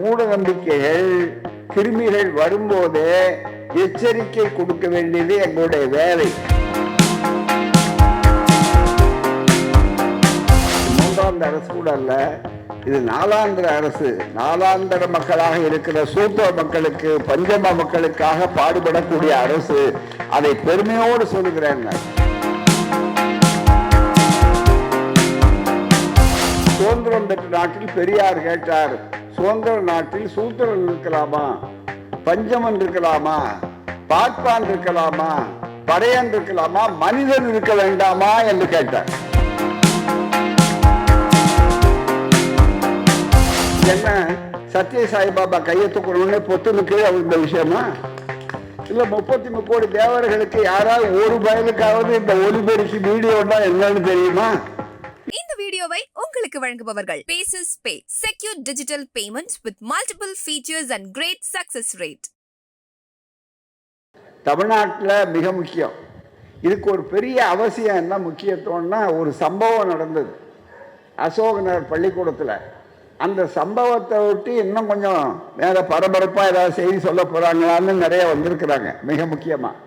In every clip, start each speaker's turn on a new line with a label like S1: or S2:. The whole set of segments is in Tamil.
S1: மூட நம்பிக்கைகள் கிருமிகள் வரும்போதே எச்சரிக்கை கொடுக்க வேண்டியது எங்களுடைய வேலை. மூன்றாண்டு அரசு கூட அல்ல, இது நாலாந்திர அரசு. நாலாந்திர மக்களாக இருக்கிற சூத்திர மக்களுக்கு, பஞ்சம மக்களுக்காக பாடுபடக்கூடிய அரசு. அதை பெருமையோடு சொல்லுகிறேன். சுதந்திரம் பெற்ற நாட்டில் பெரியார் கேட்டார், சுதந்திர நாட்டில் சூத்திரன் இருக்கலாமா, பஞ்சமன் இருக்கலாமா, பார்ப்பான் இருக்கலாமா, படையன் இருக்கலாமா, மனிதன் இருக்க வேண்டாமா என்று கேட்டார். என்ன சத்ய சாய்பாபா கையை தூக்கணும்னு பொத்துன்னு கீழே இந்த விஷயமா? இல்ல 33 கோடி தேவர்களுக்கு யாராவது ஒரு பயலுக்காவது இந்த ஒலிபெருக்கி வீடியோன்னா என்னன்னு தெரியுமா?
S2: இந்த வீடியோவை உங்களுக்கு வழங்குபவர்கள் Paces Pay, secure digital payments with multiple features and great success rate.
S1: தமிழ்நாட்டில் மிக முக்கியம். இதுக்கு ஒரு பெரிய அவசியம் என்ன முக்கியத்துவம்னா, ஒரு சம்பவம் நடந்தது அசோகனர் பள்ளிக்கூடத்தில். அந்த சம்பவத்தை விட்டு இன்னும் கொஞ்சம் வேற பரபரப்பாக ஏதாவது செய்தி சொல்ல போகிறாங்களான்னு நிறைய வந்திருக்கிறாங்க. மிக முக்கியமாக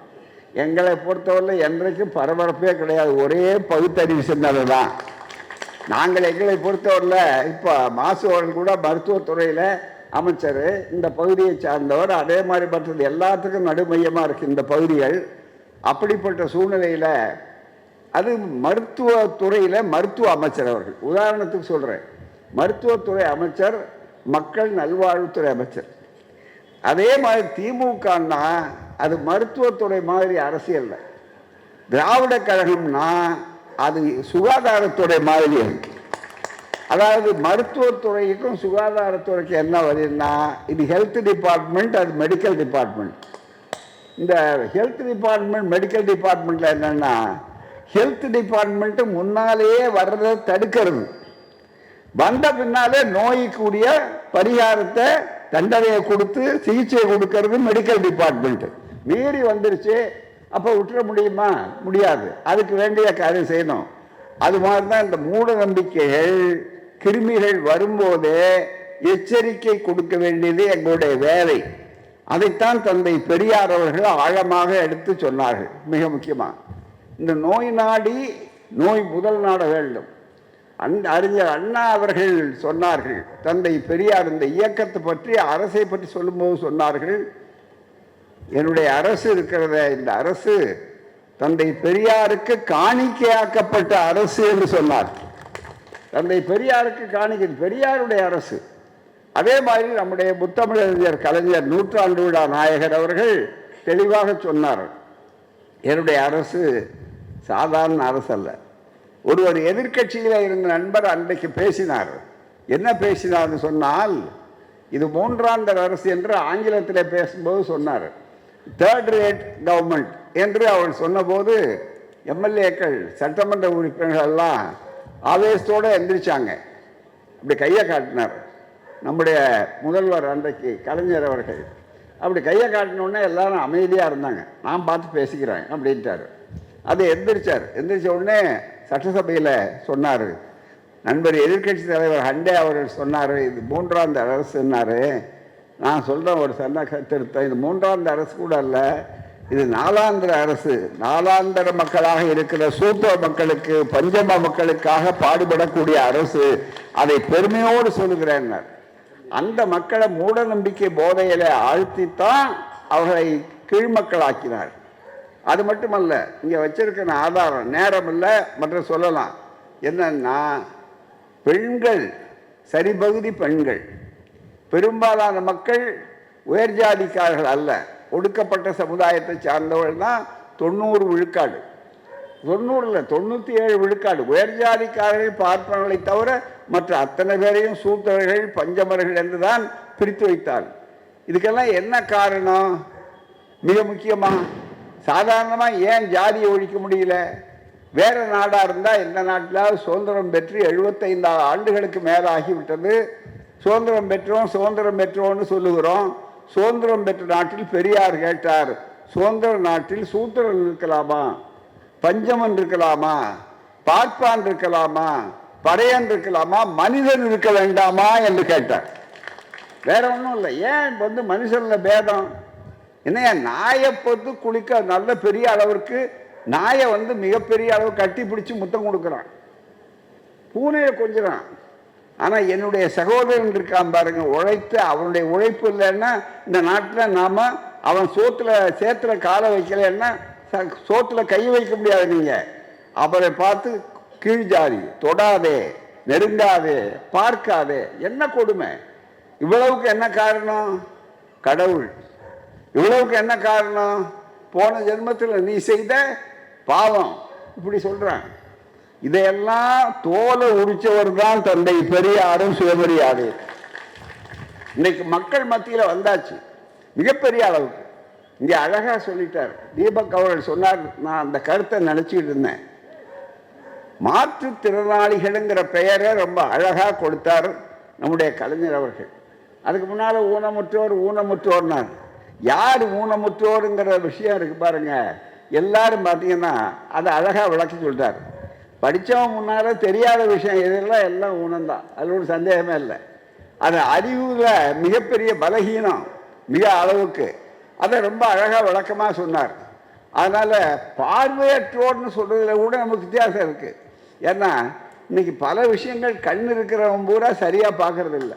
S1: எங்களை பொறுத்தவரை என்றைக்கும் பரபரப்பே கிடையாது, ஒரே பகுத்தறிவு சிந்தனை தான். எங்களை பொறுத்தவரையில் இப்போ மாசு அவர்கள் கூட மருத்துவத்துறையில் அமைச்சர், இந்த பகுதியை சார்ந்தவர். அதே மாதிரி மற்றது எல்லாத்துக்கும் நடுமையமாக இருக்குது இந்த பகுதிகள். அப்படிப்பட்ட சூழ்நிலையில் அது மருத்துவத்துறையில் மருத்துவ அமைச்சர் அவர்கள். உதாரணத்துக்கு சொல்கிறேன், மருத்துவத்துறை அமைச்சர், மக்கள் நல்வாழ்வுத்துறை அமைச்சர். அதே மாதிரி திமுகன்னா அது மருத்துவத்துறை மாதிரி அரசியல். திராவிட கழகம்னா அது சுகாதாரத்துறை மாதிரி இருக்கு. அதாவது மருத்துவத்துறைக்கும் சுகாதாரத்துறைக்கு என்ன வருதுன்னா, இது ஹெல்த் டிபார்ட்மெண்ட், அது மெடிக்கல் டிபார்ட்மெண்ட். இந்த ஹெல்த் டிபார்ட்மெண்ட் மெடிக்கல் டிபார்ட்மெண்ட்டில் என்னென்னா, ஹெல்த் டிபார்ட்மெண்ட்டு முன்னாலேயே வர்றதை தடுக்கிறது, வந்த பின்னாலே நோய்க்குரிய பரிகாரத்தை தண்டனையை கொடுத்து சிகிச்சை கொடுக்கறது மெடிக்கல் டிபார்ட்மெண்ட். மீறி வந்துருச்சு, அப்போ விட்டுற முடியுமா? முடியாது. அதுக்கு வேண்டிய காரியம் செய்யணும். அது மாதிரி தான் இந்த மூட நம்பிக்கைகள் கிருமிகள் வரும்போதே எச்சரிக்கை கொடுக்க வேண்டியது எங்களுடைய வேலை. அதைத்தான் தந்தை பெரியார் அவர்கள் ஆழமாக எடுத்து சொன்னார்கள். மிக முக்கியமாக இந்த நோய் நாடி நோய் முதல் நாட வேண்டும். அறிஞர் அண்ணா அவர்கள் சொன்னார்கள், தந்தை பெரியார் இந்த இயக்கத்தை பற்றி, அரசை பற்றி சொல்லும்போது சொன்னார்கள், என்னுடைய அரசு இருக்கிறத, இந்த அரசு தந்தை பெரியாருக்கு காணிக்கையாக்கப்பட்ட அரசு என்று சொன்னார். தந்தை பெரியாருக்கு காணிக்கை, பெரியாருடைய அரசு. அதே மாதிரி நம்முடைய முத்தமிழறிஞர் கலைஞர், நூற்றாண்டு விழா நாயகர் அவர்கள் தெளிவாக சொன்னார், என்னுடைய அரசு சாதாரண அரசு அல்ல. ஒருவர் எதிர்கட்சியில் இருந்த நண்பர் அன்றைக்கு பேசினார். என்ன பேசினார்னு சொன்னால், இது மூன்றாந்தர அரசு என்று ஆங்கிலத்தில் பேசும்போது சொன்னார். தேர்ட் ரேட் கவர்மெண்ட் என்று அவர் சொன்னபோது எம்எல்ஏக்கள், சட்டமன்ற உறுப்பினர்கள் எல்லாம் ஆவேசத்தோடு எந்திரிச்சாங்க. அப்படி கையை காட்டினார் நம்முடைய முதல்வர் அன்றைக்கு கலைஞர் அவர்கள். அப்படி கையை காட்டினோடனே எல்லாரும் அமைதியாக இருந்தாங்க. நான் பார்த்து பேசிக்கிறேன் அப்படின்ட்டார். அது எந்திரிச்சார். எந்திரிச்ச உடனே சட்டசபையில் சொன்னார், நண்பர் எதிர்கட்சி தலைவர் ஹண்டே அவர்கள் சொன்னார், இது மூன்றாண்டு அரசுன்னாரு. நான் சொல்கிறேன் ஒரு சன்ன திருத்தம், இது மூன்றாண்டு அரசு கூட அல்ல, இது நாலாந்திர அரசு. நாலாந்திர மக்களாக இருக்கிற சூத்திர மக்களுக்கு, பஞ்சம மக்களுக்காக பாடுபடக்கூடிய அரசு. அதை பெருமையோடு சொல்லுகிறேன். அந்த மக்களை மூட நம்பிக்கை போதையில ஆழ்த்தித்தான் அவர்களை கீழ்மக்களாக்கினார். அது மட்டுமல்ல, இங்கே வச்சிருக்கிற ஆதாரம் நேரம் இல்லை, மற்ற சொல்லலாம். என்னன்னா, பெண்கள் சரிபகுதி பெண்கள், பெரும்பாலான மக்கள் உயர் ஜாதிக்காரர்கள் அல்ல, ஒடுக்கப்பட்ட சமுதாயத்தை சார்ந்தவர்கள் தான் 90 விழுக்காடு. 90 97 விழுக்காடு உயர் ஜாதிக்காரர்கள், பார்ப்பனர்களை தவிர மற்ற அத்தனை பேரையும் சூத்திரர்கள், பஞ்சமர்கள் என்று தான் பிரித்து வைத்தார். இதுக்கெல்லாம் என்ன காரணம்? மிக முக்கியமாக சாதாரணமாக ஏன் ஜாதியை ஒழிக்க முடியல? வேறு நாடாக இருந்தால், எந்த நாட்டில் சுதந்திரம் பெற்று 75 ஆண்டுகளுக்கு மேலே ஆகிவிட்டது, சுதந்திரம் பெற்றோம்னு சொல்லுகிறோம். சுதந்திரம் பெற்ற நாட்டில் பெரியார் கேட்டார், சுதந்திர நாட்டில் சூத்திரன் இருக்கலாமா, பஞ்சமன் இருக்கலாமா, பார்ப்பான் இருக்கலாமா, படையன் இருக்கலாமா, மனிதன் இருக்க வேண்டாமா என்று கேட்டார். வேற ஒன்றும் இல்லை. ஏன் வந்து மனுஷனில் பேதம் என்னையா? நாயை பொறுத்து குளிக்க நல்ல பெரிய அளவிற்கு நாயை வந்து மிகப்பெரிய அளவு கட்டி பிடிச்சி முத்தம் கொடுக்குறான், பூனையை கொஞ்சிறான். ஆனால் என்னுடைய சகோதரன் இருக்கான் பாருங்க, உழைத்து அவனுடைய உழைப்பு இல்லைன்னா இந்த நாட்டில் நாம் அவன் சேத்துல காலை வைக்கலைன்னா சோத்துல கை வைக்க முடியாது. நீங்கள் அவரை பார்த்து கீழ் ஜாதி, தொடாதே, நெருங்காதே, பார்க்காதே. என்ன கொடுமை! இவ்வளவுக்கு என்ன காரணம்? கடவுள். இவ்வளவுக்கு என்ன காரணம்? போன ஜென்மத்தில் நீ செய்த பாவம். இப்படி சொல்றான். இதையெல்லாம் தோலை உரிச்சவர் தான் தந்தை பெரியாரும் சுயமரியாதை. இன்னைக்கு மக்கள் மத்தியில் வந்தாச்சு மிகப்பெரிய அளவுக்கு. இங்கே அழகா சொல்லிட்டார் தீபக் அவர்கள் சொன்னார். நான் அந்த கருத்தை நினைச்சிட்டு இருந்தேன். மாற்றுத்திறனாளிகள்ங்கிற பெயரை ரொம்ப அழகா கொடுத்தார் நம்முடைய கலைஞர் அவர்கள். அதுக்கு முன்னால் ஊனமுற்றோர்னார். யார் ஊனமுற்றோருங்கிற விஷயம் இருக்கு பாருங்க. எல்லாரும் பார்த்தீங்கன்னா அதை அழகாக விளக்கி சொல்லிட்டார். படித்தவன் முன்னால் தெரியாத விஷயம் இதெல்லாம் எல்லாம் ஊனம்தான், அதில் ஒரு சந்தேகமே இல்லை. அது அறிவில் மிகப்பெரிய பலகீனம் மிக அளவுக்கு. அதை ரொம்ப அழகாக விளக்கமாக சொன்னார். அதனால் பார்வையற்றோர்னு சொல்கிறதுல கூட நமக்கு வித்தியாசம் இருக்குது. ஏன்னா இன்னைக்கு பல விஷயங்கள் கண் இருக்கிறவன் பூரா சரியாக பார்க்கறது இல்லை.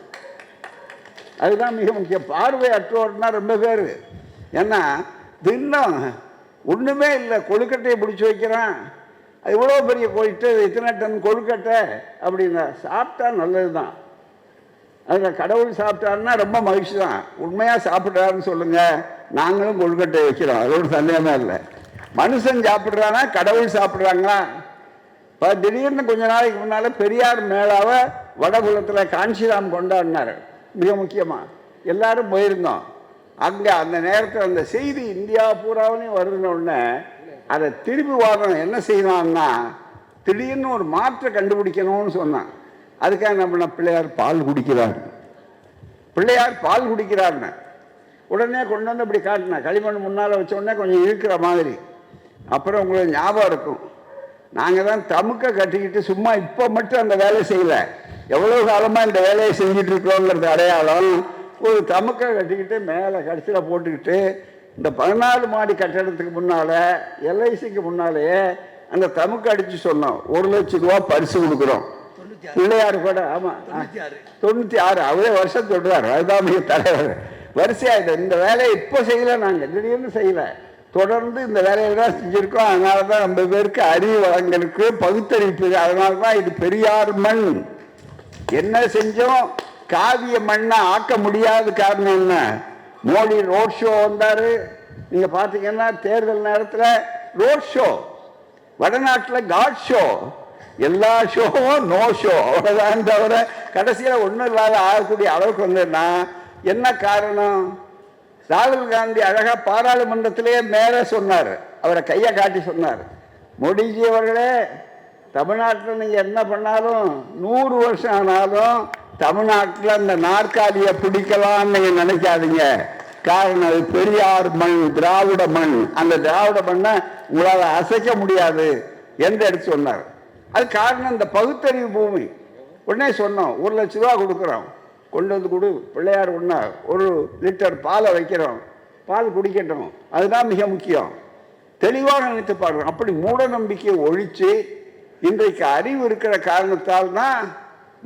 S1: அதுதான் மிக முக்கியம். பார்வையற்றோர்னா ரொம்ப பேர். ஏன்னா தின்னம் ஒன்றுமே இல்லை, கொழுக்கட்டையை பிடிச்சி வைக்கிறான். அது இவ்வளோ பெரிய போயிட்டு இத்தனை டன் கொழுக்கட்டை அப்படின்னா சாப்பிட்டா நல்லது தான். அதில் கடவுள் சாப்பிட்டாருன்னா ரொம்ப மகிழ்ச்சி தான். உண்மையாக சாப்பிட்றாருன்னு சொல்லுங்கள், நாங்களும் கொழுக்கட்டை வைக்கிறோம், அது ஒரு சந்தேகமே இல்லை. மனுஷன் சாப்பிட்றானா கடவுள் சாப்பிட்றாங்களா? இப்போ திடீர்னு கொஞ்ச நாளைக்கு முன்னால் பெரியார் மேளாவை வடகுலத்தில் காஞ்சிராம் கொண்டாடினார். மிக முக்கியமாக எல்லாரும் போயிருந்தோம். அங்கே அந்த நேரத்தில் அந்த செய்தி இந்தியா பூராவிலையும் வருதுன்னு அதை திருப்பி வரணும். என்ன செய்யலாம்னா திடீர்னு ஒரு மாற்றை கண்டுபிடிக்கணும்னு சொன்னான். அதுக்காக நம்ம பிள்ளையார் பால் குடிக்கிறார்னு உடனே கொண்டு வந்து இப்படி காட்டினேன். களிமண் முன்னால் வச்ச உடனே கொஞ்சம் இருக்கிற மாதிரி. அப்புறம் உங்களுக்கு ஞாபகம் இருக்கும், நாங்கள் தான் தமுக்க கட்டிக்கிட்டு சும்மா இப்போ மட்டும் அந்த வேலை செய்யலை, எவ்வளோ காலமாக இந்த வேலையை செஞ்சுட்டு இருக்கோங்கிறது அடையாளம். ஒரு தமுக்க கட்டிக்கிட்டு மேலே கடைசியில் போட்டுக்கிட்டு இந்த 14 மாடி கட்டடத்துக்கு முன்னால் எல்ஐசிக்கு முன்னாலேயே அந்த தமுக்க அடித்து சொன்னோம், 1 லட்சம் ரூபா பரிசு கொடுக்குறோம். பிள்ளையார் கூட ஆமாம் 96 அவரே வருஷம் சொல்கிறார். அதுதான் மிக தலைவர் வரிசையாக இந்த வேலையை இப்போ செய்யலை, நாங்கள் திடீர்னு செய்யலை, தொடர்ந்து இந்த வேலையை தான் செஞ்சுருக்கோம். அதனால தான் நம்ம பேருக்கு அறிவு வளங்களுக்கு பகுத்தறிவு. அதனால தான் இது பெரியார் மண். என்ன செஞ்சோம், காவிய மண்ணை ஆக்க முடியாத காரணம் என்ன? மோடி ரோட் ஷோ வந்தார். நீங்கள் பார்த்தீங்கன்னா தேர்தல் நேரத்தில் ரோட் ஷோ, வடநாட்டில் காட் ஷோ, எல்லா ஷோவும் நோ ஷோ, அவ்வளோதான். தவிர கடைசியில் ஒன்றும் இல்லாத ஆகக்கூடிய அளவுக்கு வந்ததுன்னா என்ன காரணம்? ராகுல் காந்தி அழகாக பாராளுமன்றத்திலேயே மேலே சொன்னார், அவரை கையை காட்டி சொன்னார், மோடிஜி அவர்களே, தமிழ்நாட்டில் நீங்கள் என்ன பண்ணாலும் 100 வருஷம் ஆனாலும் தமிழ்நாட்டில் அந்த நாற்காலியை பிடிக்கலாம்னு நீங்கள் நினைக்காதீங்க. காரணம் அது பெரியார் மண், திராவிட மண். அந்த திராவிட மண்ணை உங்களால் அசைக்க முடியாது என்று எடுத்து சொன்னார். அது காரணம் இந்த பகுத்தறிவு பூமி. உடனே சொன்னோம், 1 லட்ச ரூபா கொடுக்குறோம், கொண்டு வந்து கொடு, பிள்ளையார் ஒன்றா 1 லிட்டர் பாலை வைக்கிறோம், பால் குடிக்கட்டும். அதுதான் மிக முக்கியம். தெளிவாக நினைத்து பாருங்கள். அப்படி மூட நம்பிக்கையை ஒழித்து இன்றைக்கு அறிவு இருக்கிற காரணத்தால் தான்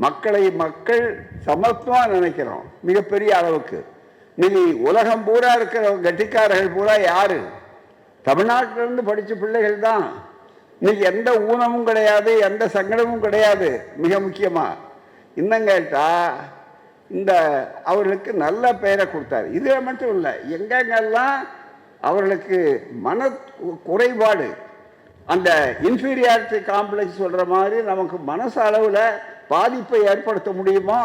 S1: மக்கள் சமத்துவமாக நினைக்கிறோம் மிகப்பெரிய அளவுக்கு. இன்னைக்கு உலகம் பூரா இருக்கிற கட்டிக்காரர்கள் பூரா யாரு? தமிழ்நாட்டிலிருந்து படித்த பிள்ளைகள் தான். இன்னைக்கு எந்த ஊனமும் கிடையாது, எந்த சங்கடமும் கிடையாது. மிக முக்கியமாக இன்னும் கேட்டால் இந்த அவர்களுக்கு நல்ல பெயரை கொடுத்தாரு. இதில் மட்டும் இல்லை, எங்கெங்கெல்லாம் அவர்களுக்கு மன குறைபாடு, அந்த இன்ஃபீரியாரிட்டி காம்ப்ளெக்ஸ் சொல்கிற மாதிரி நமக்கு மனசு அளவில் பாதிப்பை ஏற்படுத்த முடியுமோ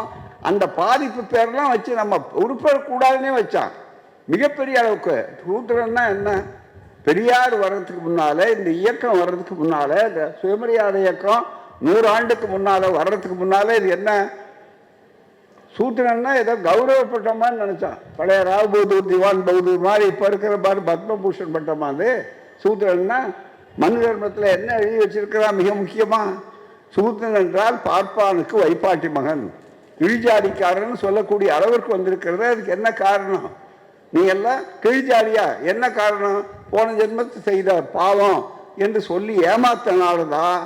S1: அந்த பாதிப்பு பேரெல்லாம் வச்சு நம்ம உருப்படக்கூடாதுன்னே வச்சான் மிகப்பெரிய அளவுக்கு. சூத்திரன்னா என்ன? பெரியார் வர்றதுக்கு முன்னால், இந்த இயக்கம் வர்றதுக்கு முன்னால், இந்த சுயமரியாதை இயக்கம் 100 ஆண்டுக்கு முன்னால் வர்றதுக்கு முன்னால் இது என்ன சூத்திரன்னா ஏதோ கௌரவப்பட்ட மாதிரி நினச்சான். பழைய ராவ் பகதூர், திவான் பகதூர் மாதிரி இப்போ இருக்கிற மாதிரி பத்மபூஷன் பட்டமா. அது சூத்திரன்னா மனு தர்மத்தில் என்ன எழுதி வச்சிருக்கிறா? மிக முக்கியமாக சூத்திரன் என்றால் பார்ப்பானுக்கு வைப்பாட்டி மகன் கீழ்ஜாதிக்காரன்னு சொல்லக்கூடிய அளவிற்கு வந்திருக்கிறது. அதுக்கு என்ன காரணம்? நீ எல்லாம் கீழ்ஜாதியா? என்ன காரணம்? போன ஜென்மத்தை செய்த பாவம் என்று சொல்லி ஏமாத்தினால்தான்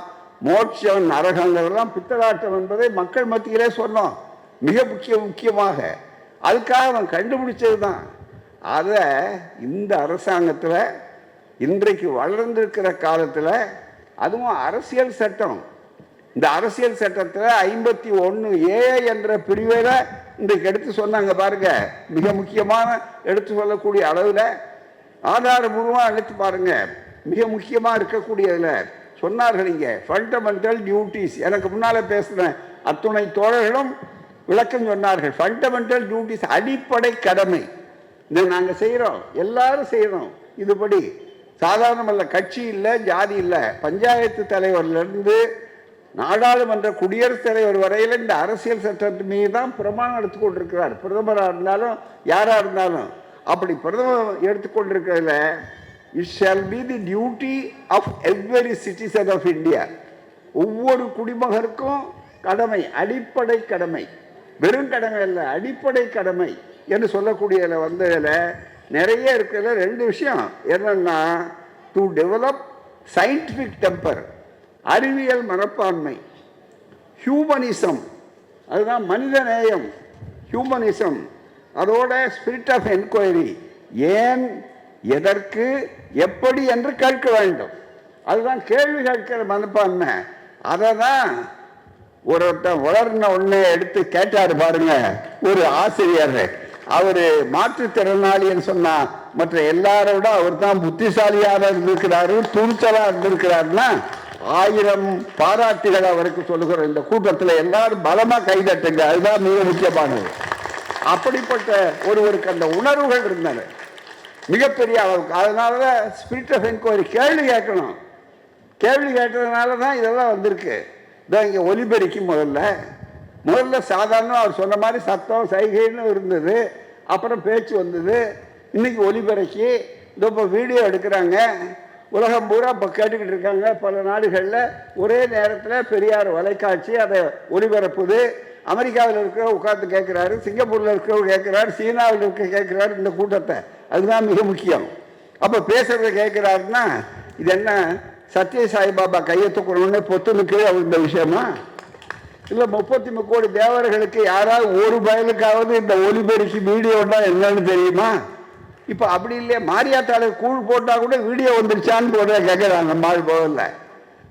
S1: மோட்சம் நரகங்கள்லாம் பித்தலாட்டம் என்பதை மக்கள் மத்தியிலே சொன்னோம். மிக முக்கியமாக அதுக்காக அவன் கண்டுபிடிச்சது தான். அதை இந்த அரசாங்கத்தில் இன்றைக்கு வளர்ந்திருக்கிற காலத்தில், அதுவும் அரசியல் சட்டம், இந்த அரசியல் சட்டத்தில் 51A என்ற பிரிவில் இன்றைக்கு எடுத்து சொன்னாங்க பாருங்க. மிக முக்கியமான எடுத்து சொல்லக்கூடிய அளவில் ஆதாரபூர்வமாக எடுத்து பாருங்க. மிக முக்கியமாக இருக்கக்கூடியதில் சொன்னார்கள் இங்கே ஃபண்டமெண்டல் டியூட்டிஸ். எனக்கு முன்னால் பேசுகிற அத்துணை தோழர்களும் விளக்கம் சொன்னார்கள். ஃபண்டமெண்டல் டியூட்டிஸ், அடிப்படை கடமை. இதை நாங்கள் செய்கிறோம், எல்லாரும் செய்கிறோம். இதுபடி சாதாரணமல்ல, கட்சி இல்லை, ஜாதி இல்லை, பஞ்சாயத்து தலைவர்லேருந்து நாடாளுமன்ற குடியரசுத் தலைவர் வரையில் இந்த அரசியல் சட்டத்தின் மீது தான் பிரமாணம் எடுத்துக்கொண்டிருக்கிறார். பிரதமராக இருந்தாலும் யாராக இருந்தாலும் அப்படி பிரதமர் எடுத்துக்கொண்டிருக்கிறதுல it shall be the duty of every citizen of India. ஒவ்வொரு குடிமகனுக்கும் கடமை, அடிப்படை கடமை, வெறும் கடமை இல்லை, அடிப்படை கடமை என்று சொல்லக்கூடியதில் வந்ததில் நிறைய இருக்கிறதுல 2 விஷயம் என்னன்னா, டு டெவலப் சயின்டிஃபிக் டெம்பர், அறிவியல் மனப்பான்மை, ஹியூமனிசம், அதுதான் மனித நேயம், ஹியூமனிசம், அதோட ஸ்பிரிட் ஆஃப் என்கொயரி, ஏன் எதற்கு எப்படி என்று கேட்க வேண்டும். அதுதான் கேள்வி கேட்கிற மனப்பான்மை. அதை தான் ஒருத்தன் வளர்ன உடனே எடுத்து கேட்டார் பாருங்க ஒரு ஆசிரியர். அவர் மாற்றுத்திறனாளின்னு சொன்னா மற்ற எல்லாரோட அவர் தான் புத்திசாலியாக இருந்திருக்கிறாரு, துணிச்சலாக இருந்திருக்கிறாருன்னா 1000 பாராட்டுகள் அவருக்கு சொல்லுகிற இந்த கூட்டத்தில் எல்லாரும் பலமா கைதட்டுங்க. அதுதான் மிக முக்கியமானது. அப்படிப்பட்ட ஒருவருக்கு அந்த உணர்வுகள் இருந்தன மிகப்பெரிய அளவுக்கு. அதனாலதான் ஸ்பிரிட் ஆஃப் என்கொயரி, கேள்வி கேட்கணும். கேள்வி கேட்டதுனால தான் இதெல்லாம் வந்திருக்கு. இதான் இங்கே ஒலிபெருக்கி முதல்ல சாதாரண அவர் சொன்ன மாதிரி சத்தம் சைகைன்னு இருந்தது, அப்புறம் பேச்சு வந்தது. இன்னைக்கு ஒலிபெருக்கி இதோ இப்போ வீடியோ எடுக்கிறாங்க, உலகம் பூரா இப்போ கேட்டுக்கிட்டு இருக்காங்க. பல நாடுகளில் ஒரே நேரத்தில் பெரியார் வலைக்காட்சி அதை ஒளிபரப்புது. அமெரிக்காவில் இருக்கிற உட்காந்து கேட்குறாரு, சிங்கப்பூரில் இருக்கிறவர் கேட்குறாரு, சீனாவில் இருக்க கேட்குறாரு இந்த கூட்டத்தை. அதுதான் மிக முக்கியம். அப்போ பேசுகிறத கேட்குறாருன்னா இது என்ன சத்ய சாய்பாபா கையை தூக்கணும்னு பொத்துனுக்கு இந்த விஷயமா? இல்லை 33 கோடி தேவர்களுக்கு யாராவது ஒரு பயலுக்காவது இந்த ஒலிபெருக்கி வீடியோன்னா என்னன்னு தெரியுமா? இப்போ அப்படி இல்லையா, மாரியாத்தாளை கூழ் போட்டால் கூட வீடியோ வந்துருச்சான்னு போட கேட்குறாங்க. நம்மால் போகல.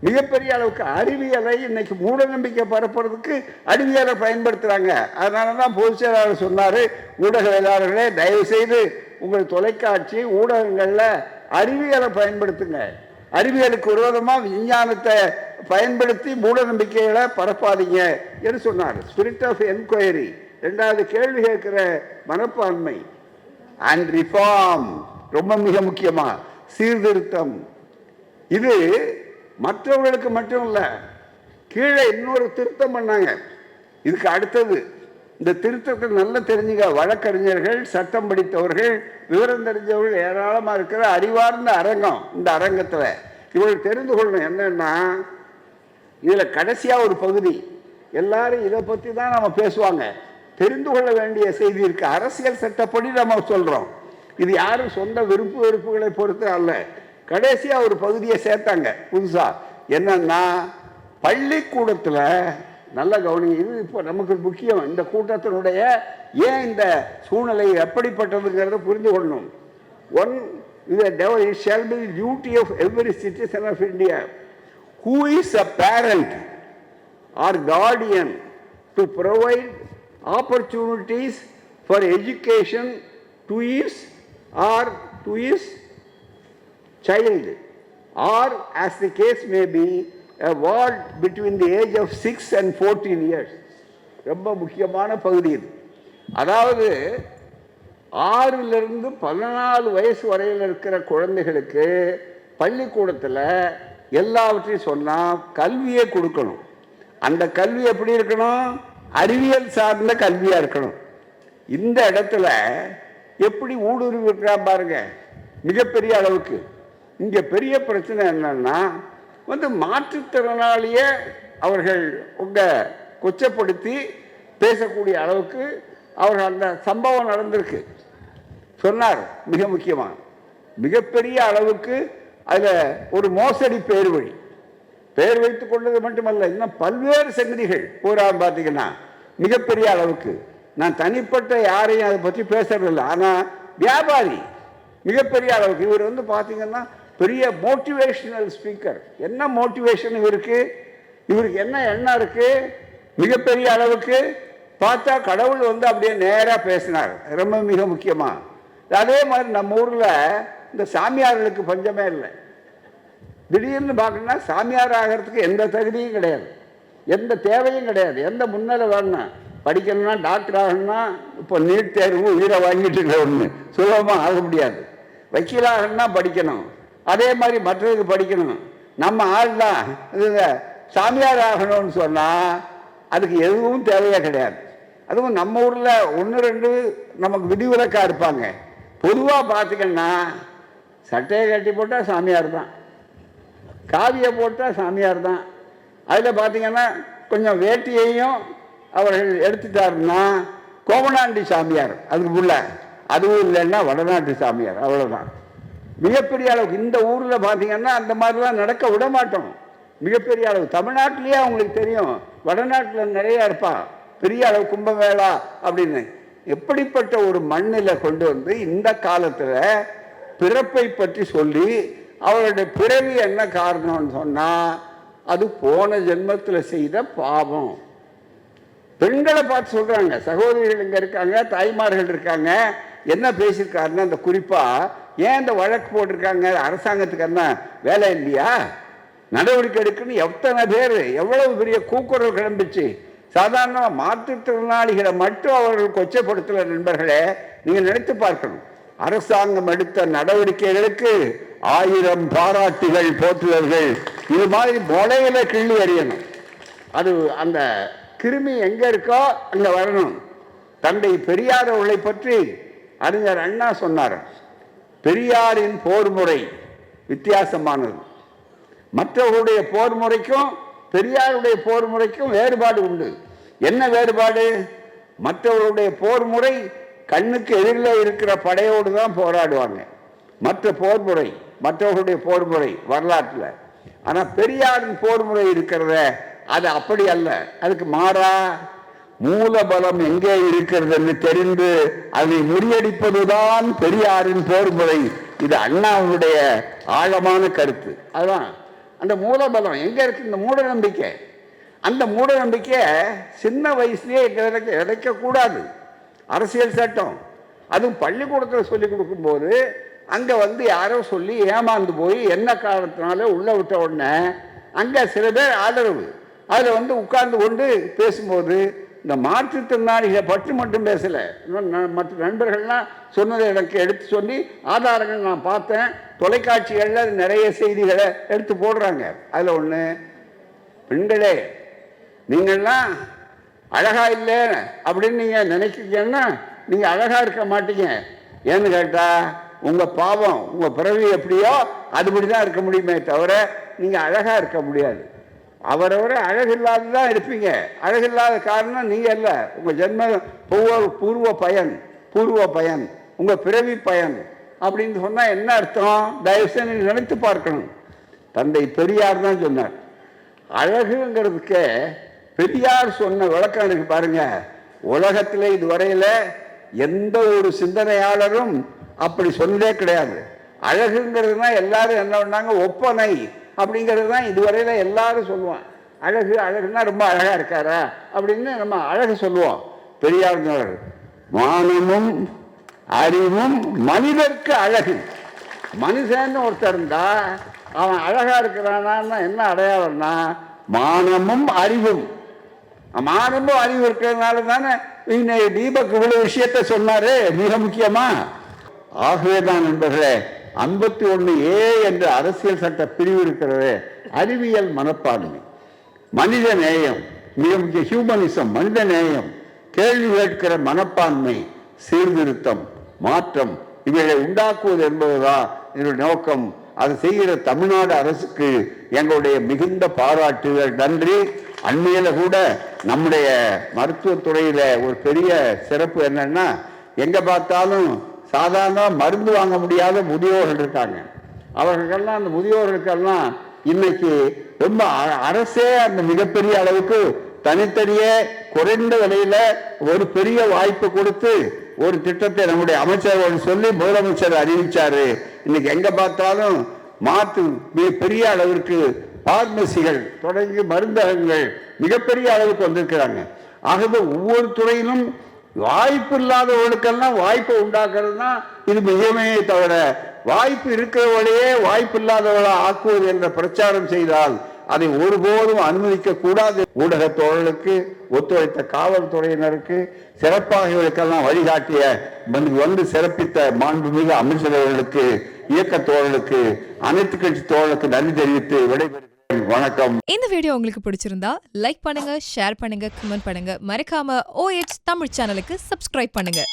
S1: மிகப்பெரிய அளவுக்கு அறிவியலை இன்னைக்கு மூட நம்பிக்கை பரப்புறதுக்கு அறிவியலை பயன்படுத்துகிறாங்க. அதனால தான் பொதுச் செயலாளர் சொன்னார், ஊடகவியலாளர்களே தயவு செய்து உங்கள் தொலைக்காட்சி ஊடகங்களில் அறிவியலை பயன்படுத்துங்க, அறிவியலுக்கு விரோதமாக விஞ்ஞானத்தை பயன்படுத்தி மூட நம்பிக்கைகளை பரப்பாதீங்க என்று சொன்னார். ஸ்பிரிட் ஆஃப் என்கொயரி, 2வது கேள்வி கேட்கிற மனப்பான்மை, அண்ட் ரிஃபார்ம், ரொம்ப மிக முக்கியமா சீர்திருத்தம். இது மற்றவர்களுக்கு மட்டும் இல்லை, கீழே இன்னொரு திருத்தம் பண்ணாங்க. இதுக்கு அடுத்தது இந்த திருத்தத்தை நல்லா தெரிஞ்சுங்க. வழக்கறிஞர்கள், சட்டம் படித்தவர்கள், விவரம் தெரிஞ்சவர்கள் ஏராளமாக இருக்கிற அறிவார்ந்த அரங்கம். இந்த அரங்கத்தில் இவர்கள் தெரிந்து கொள்ளணும் என்னன்னா, இதில் கடைசியாக ஒரு பகுதி எல்லாரும் இதை பற்றி தான் நம்ம பேசுவாங்க. தெரிந்து கொள்ள வேண்டிய செய்தி இருக்கு. அரசியல் சட்டப்படி நம்ம சொல்கிறோம். இது யாரும் சொந்த விருப்பு வெறுப்புகளை பொறுத்து அல்ல. கடைசியாக ஒரு பகுதியை சேர்த்தாங்க புதுசாக. என்னன்னா, பள்ளிக்கூடத்தில் நல்ல கவனிங்க. இது இப்போ நமக்கு முக்கியம். இந்த கூட்டத்தினுடைய ஏன் இந்த சூழ்நிலை எப்படிப்பட்டதுங்கிறத புரிந்து கொள்ளணும். It shall be the duty of every citizen of India who is a parent or guardian to provide opportunities for education to his child, or as the case may be, a ward between the age of 6 and 14 years. ரொம்ப முக்கியமான பகுதி இது. அதாவது 6லிருந்து 14 வயசு வரையில் இருக்கிற குழந்தைகளுக்கு பள்ளிக்கூடத்தில் எல்லாவற்றையும் சொன்னால் கல்வியை கொடுக்கணும். அந்த கல்வி எப்படி இருக்கணும்? அறிவியல் சார்ந்த கல்வியாக இருக்கணும். இந்த இடத்துல எப்படி ஊடுருவி இருக்கிறா பாருங்க, மிகப்பெரிய அளவுக்கு. இங்கே பெரிய பிரச்சனை என்னன்னா, மாற்றுத்திறனாளியை அவர்கள் கொச்சப்படுத்தி பேசக்கூடிய அளவுக்கு அவர் அந்த சம்பவம் நடந்திருக்கு சொன்னார். மிக முக்கியமாக மிகப்பெரிய அளவுக்கு அதில் ஒரு மோசடி பேர் வைத்துக் கொண்டது மட்டுமல்ல, இன்னும் பல்வேறு சங்கதிகள் பூரா பார்த்தீங்கன்னா மிகப்பெரிய அளவுக்கு. நான் தனிப்பட்ட யாரையும் அதை பற்றி பேசுறதில்லை, ஆனால் வியாபாரி மிகப்பெரிய அளவுக்கு. இவர் வந்து பார்த்தீங்கன்னா பெரிய மோட்டிவேஷனல் ஸ்பீக்கர். என்ன மோட்டிவேஷன் இவருக்கு என்ன எண்ணம் இருக்கு? மிகப்பெரிய அளவுக்கு பார்த்தா கடவுள் வந்து அப்படியே நேராக பேசினார். ரொம்ப மிக முக்கியமாக அதே மாதிரி நம்ம ஊரில் இந்த சாமியார்களுக்கு பஞ்சமே இல்லை. திடீர்னு பார்க்கணும்னா சாமியார் ஆகிறதுக்கு எந்த தகுதியும் கிடையாது, எந்த தேவையும் கிடையாது. எந்த முன்னிலை வேணும்னா படிக்கணும்னா டாக்டர் ஆகணும்னா இப்போ நீட் தேர்வு உயிரை வாங்கிட்டு இருக்கிற ஒன்று சுலபமாக ஆக முடியாது. வக்கீலாகணும்னா படிக்கணும், அதே மாதிரி மற்றதுக்கு படிக்கணும். நம்ம ஆள் தான் சாமியார் ஆகணும்னு சொன்னால் அதுக்கு எதுவும் தேவையே கிடையாது. அதுவும் நம்ம ஊரில் 1-2 நமக்கு விதிவிலக்காக இருப்பாங்க. பொதுவாக பார்த்திங்கன்னா சட்டையை கட்டி போட்டால் சாமியார் தான், காவியை போட்டால் சாமியார் தான். அதில் பார்த்திங்கன்னா கொஞ்சம் வேட்டியையும் அவர்கள் எடுத்துட்டாருன்னா கோவனாண்டி சாமியார், அதுக்கு உள்ள அதுவும் இல்லைன்னா வடநாட்டு சாமியார், அவ்வளோதான். மிகப்பெரிய அளவுக்கு இந்த ஊரில் பார்த்திங்கன்னா அந்த மாதிரிலாம் நடக்க விட மாட்டோம். மிகப்பெரிய அளவு தமிழ்நாட்டிலேயே அவங்களுக்கு தெரியும், வடநாட்டில் நிறையா இருப்பான் பெரிய அளவு கும்பமேளா அப்படின்னு. எப்படிப்பட்ட ஒரு மண்ணில் கொண்டு வந்து இந்த காலத்தில் பிறப்பை பற்றி சொல்லி அவருடைய பிறவி என்ன காரணம்னு சொன்னால் அது போன ஜென்மத்தில் செய்த பாவம். பெண்களை பார்த்து சொல்கிறாங்க, சகோதரிகள் இங்கே இருக்காங்க, தாய்மார்கள் இருக்காங்க, என்ன பேசியிருக்காருன்னா அந்த குறிப்பாக ஏன் இந்த வழக்கு போட்டிருக்காங்க, அரசாங்கத்துக்கு என்ன வேலை இல்லையா, நடவடிக்கை எடுக்குன்னு எத்தனை பேர் எவ்வளவு பெரிய கூக்குரல் கிளம்பிச்சு. சாதாரண மாற்றுத்திறனாளிகளை மட்டும் அவர்கள் கொச்சைப்படுத்தல. நண்பர்களே, நீங்கள் நினைத்து பார்க்கணும், அரசாங்கம் எடுத்த நடவடிக்கைகளுக்கு 1000 பாராட்டுகள் போற்றுதல்கள். இது மாதிரி முளையில கிள்ளி அறியணும். அது அந்த கிருமி எங்கே இருக்கோ அங்கே வரணும். தந்தை பெரியார் அவர்களை பற்றி அறிஞர் அண்ணா சொன்னார், பெரியாரின் போர் முறை வித்தியாசமானது. மற்றவர்களுடைய போர் முறைக்கும் பெரியாருடைய போர் முறைக்கும் வேறுபாடு உண்டு. என்ன வேறுபாடு? மற்றவர்களுடைய போர் முறை கண்ணுக்கு எதிரில் இருக்கிற படையோடு தான் போராடுவாங்க, மற்றவர்களுடைய போர் முறை வரலாற்றில். ஆனால் பெரியாரின் போர் முறை இருக்கிறத அது அப்படி அல்ல. அதுக்கு மாறா மூலபலம் எங்கே இருக்கிறது என்று தெரிந்து அதை முறியடிப்பதுதான் பெரியாரின் போர் முறை. இது அண்ணாவுடைய ஆழமான கருத்து. அதுதான் அந்த மூலபலம் எங்கே இருக்கு. இந்த மூட நம்பிக்கை, அந்த மூட நம்பிக்கையை சின்ன வயசுலேயே விதைக்கக்கூடாது. அரசியல் சட்டம் அதுவும் பள்ளிக்கூடத்தில் சொல்லி கொடுக்கும்போது அங்கே வந்து யாரோ சொல்லி ஏமாந்து போய் என்ன காரணத்தினால உள்ளே விட்ட உடனே அங்கே சில பேர் ஆதரவு அதில் வந்து உட்கார்ந்து கொண்டு பேசும்போது இந்த மாற்றுத்திறனாளிகளை பற்றி மட்டும் பேசலை, மற்ற நண்பர்கள்லாம் சொன்னதை எனக்கு எடுத்து சொல்லி ஆதாரங்கள் நான் பார்த்தேன். தொலைக்காட்சிகளில் நிறைய செய்திகளை எடுத்து போடுறாங்க. அதில் ஒன்று, பெண்களே நீங்கள்லாம் அழகா இல்லை அப்படின்னு நீங்கள் நினைக்கிறீங்கன்னா நீங்கள் அழகாக இருக்க மாட்டீங்க. ஏன்னு கேட்டால் உங்கள் பாவம், உங்கள் பிறவி எப்படியோ அதுபடி தான் இருக்க முடியுமே தவிர நீங்கள் அழகாக இருக்க முடியாது. அவரவரை அழகில்லாத தான் இருப்பீங்க. அழகில்லாத காரணம் நீங்கள் அல்ல, உங்கள் ஜென்ம பூர்வ பயன், உங்கள் பிறவி பயன் அப்படின்னு சொன்னால் என்ன அர்த்தம்? தயவுசெய்து நீங்கள் நினைத்து பார்க்கணும். தந்தை பெரியார் தான் சொன்னார். அழகுங்கிறதுக்கு பெரியார் சொன்ன விளக்கம் இருக்கு பாருங்க. உலகத்தில் இதுவரையில் எந்த ஒரு சிந்தனையாளரும் அப்படி சொன்னதே கிடையாது. அழகுங்கிறதுனா எல்லாரும் என்ன பண்ணாங்க, ஒப்பனை அப்படிங்கிறது தான் இதுவரையில் எல்லாரும் சொல்லுவோம். அழகுன்னா ரொம்ப அழகாக இருக்காரா அப்படின்னு நம்ம அழகு சொல்லுவோம். பெரியார் மானமும் அறிவும் மனிதருக்கு அழகு. மனுஷன்னு ஒருத்தர் இருந்தா அவன் அழகா இருக்கிறானா என்ன அடையாளம்னா மானமும் அறிவும். மானமும் அறிவு இருக்கிறதுனால தானே தீபக் இவ்வளவு விஷயத்த சொன்னாரு, மிக முக்கியமா. ஆகவேதான் நண்பர்களே, 51A என்ற அரசியல் சட்ட பிரிவு இருக்கிறது. அறிவியல் மனப்பான்மை, மனித நேயம், மிக முக்கிய ஹியூமனிசம், மனித நேயம், கேள்வி கேட்கிற மனப்பான்மை, சீர்திருத்தம், மாற்றம், இவைகளை உண்டாக்குவது என்பதுதான் என்னுடைய நோக்கம். அதை செய்கிற தமிழ்நாடு அரசுக்கு எங்களுடைய மிகுந்த பாராட்டுகள், நன்றி. அண்மையில் கூட நம்முடைய மருத்துவத்துறையில் ஒரு பெரிய சிறப்பு என்னன்னா, எங்கே பார்த்தாலும் சாதாரண மருந்து வாங்க முடியாத முதியோர்கள் இருக்காங்க. அவர்களுக்கெல்லாம், அந்த முதியோர்களுக்கெல்லாம் இன்னைக்கு ரொம்ப அரசே அந்த மிகப்பெரிய அளவுக்கு தனித்தனியே குறைந்த விலையில ஒரு பெரிய வாய்ப்பு கொடுத்து ஒரு திட்டத்தை நம்முடைய அமைச்சர்கள் சொல்லி முதலமைச்சர் அறிவிச்சாரு. இன்னைக்கு எங்க பார்த்தாலும் பெரிய அளவிற்கு பார்மசிகள் தொடங்கி மருந்தகங்கள் மிகப்பெரிய அளவுக்கு வந்திருக்கிறாங்க. ஆகவே ஒவ்வொரு துறையிலும் வாய்ப்பு இல்லாதவர்களுக்கெல்லாம் வாய்ப்பை உண்டாக்குறது தான் இது முக்கியமே தவிர, வாய்ப்பு இருக்கிறவர்களையே வாய்ப்பு இல்லாதவர்களா ஆக்குவது என்ற பிரச்சாரம் செய்தால் அதை ஒருபோதும் அனுமதிக்க கூடாது. ஊடக தோழர்களுக்கு, ஒத்துழைத்த காவல்துறையினருக்கு, சிறப்பாக இவர்களுக்கெல்லாம் வழிகாட்டிய வந்து சிறப்பித்த மாண்புமிகு அமைச்சர்களுக்கு, இயக்க தோழர்களுக்கு, அனைத்து கட்சி தோழர்களுக்கு நன்றி தெரிவித்து விடைபெறுகிறேன். வணக்கம்.
S3: இந்த வீடியோ உங்களுக்கு பிடிச்சிருந்தா லைக் பண்ணுங்க, ஷேர் பண்ணுங்க, கமெண்ட் பண்ணுங்க. மறக்காம OH தமிழ் சேனலுக்கு சப்ஸ்கிரைப் பண்ணுங்க.